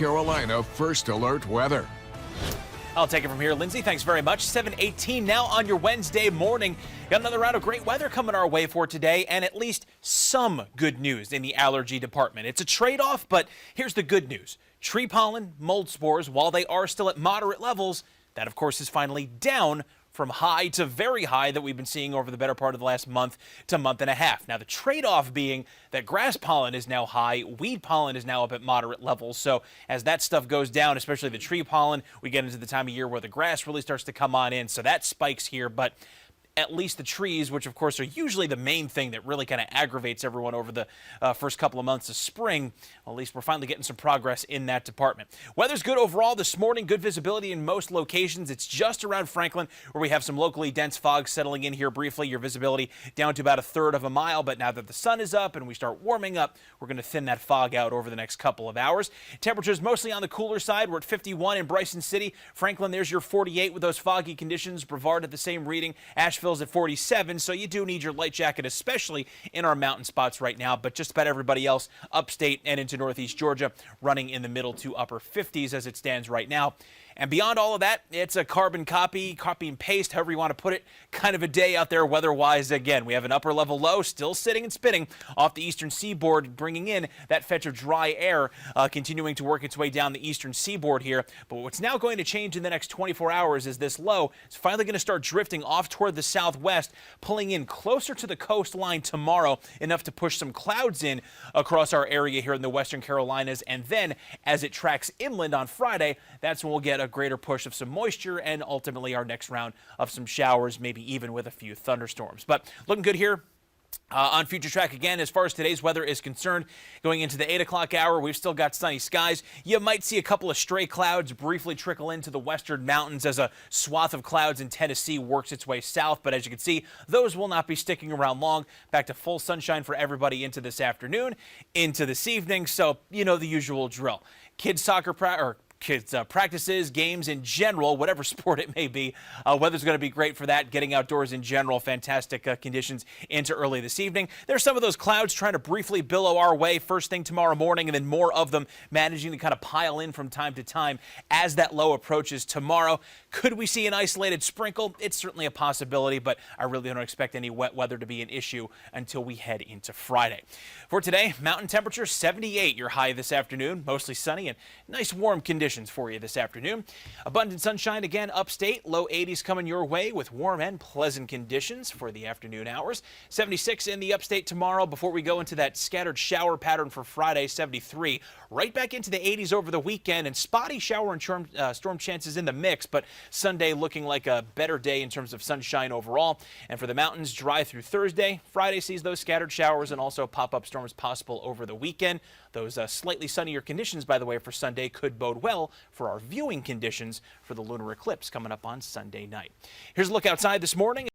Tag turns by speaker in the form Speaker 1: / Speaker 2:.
Speaker 1: Carolina First Alert Weather.
Speaker 2: I'll take it from here, Lindsay. Thanks very much. 7:18 now on your Wednesday morning. Got another round of great weather coming our way for today, and at least some good news in the allergy department. It's a trade-off, but here's the good news. Tree pollen, mold spores, while they are still at moderate levels, that of course is finally down from high to very high that we've been seeing over the better part of the last month to month and a half. Now, the trade-off being that grass pollen is now high, weed pollen is now up at moderate levels. So as that stuff goes down, especially the tree pollen, we get into the time of year where the grass really starts to come on in. So that spikes here, but at least the trees, which of course are usually the main thing that really kind of aggravates everyone over the first couple of months of spring, at least we're finally getting some progress in that department. Weather's good overall this morning, good visibility in most locations. It's just around Franklin where we have some locally dense fog settling in here briefly. Your visibility down to about a third of a mile, but now that the sun is up and we start warming up, we're going to thin that fog out over the next couple of hours. Temperatures mostly on the cooler side. We're at 51 in Bryson City. Franklin, there's your 48 with those foggy conditions. Brevard at the same reading. Asheville's at 47, so you do need your light jacket, especially in our mountain spots right now, but just about everybody else upstate and into northeast Georgia running in the middle to upper 50s as it stands right now. And beyond all of that, it's a carbon copy and paste, however you want to put it, kind of a day out there weather-wise. Again, we have an upper level low still sitting and spinning off the eastern seaboard, bringing in that fetch of dry air, continuing to work its way down the eastern seaboard here. But what's now going to change in the next 24 hours is this low is finally going to start drifting off toward the southwest, pulling in closer to the coastline tomorrow, enough to push some clouds in across our area here in the western Carolinas. And then as it tracks inland on Friday, that's when we'll get a greater push of some moisture and ultimately our next round of some showers, maybe even with a few thunderstorms. But looking good here. On Future Track again, as far as today's weather is concerned, going into the 8 o'clock hour, we've still got sunny skies. You might see a couple of stray clouds briefly trickle into the western mountains as a swath of clouds in Tennessee works its way south. But as you can see, those will not be sticking around long. Back to full sunshine for everybody into this afternoon, into this evening. So, you know the usual drill. Kids soccer practices, games in general, whatever sport it may be. Weather's going to be great for that. Getting outdoors in general, fantastic conditions into early this evening. There's some of those clouds trying to briefly billow our way first thing tomorrow morning, and then more of them managing to kind of pile in from time to time as that low approaches tomorrow. Could we see an isolated sprinkle? It's certainly a possibility, but I really don't expect any wet weather to be an issue until we head into Friday. For today, mountain temperature 78, your high this afternoon, mostly sunny and nice warm conditions for you this afternoon. Abundant sunshine again upstate, low 80s coming your way with warm and pleasant conditions for the afternoon hours. 76 in the upstate tomorrow before we go into that scattered shower pattern for Friday, 73. Right back into the 80s over the weekend and spotty shower and storm chances in the mix, but Sunday looking like a better day in terms of sunshine overall. And for the mountains, dry through Thursday. Friday sees those scattered showers and also pop-up storms possible over the weekend. Those slightly sunnier conditions, by the way, for Sunday could bode well for our viewing conditions for the lunar eclipse coming up on Sunday night. Here's a look outside this morning.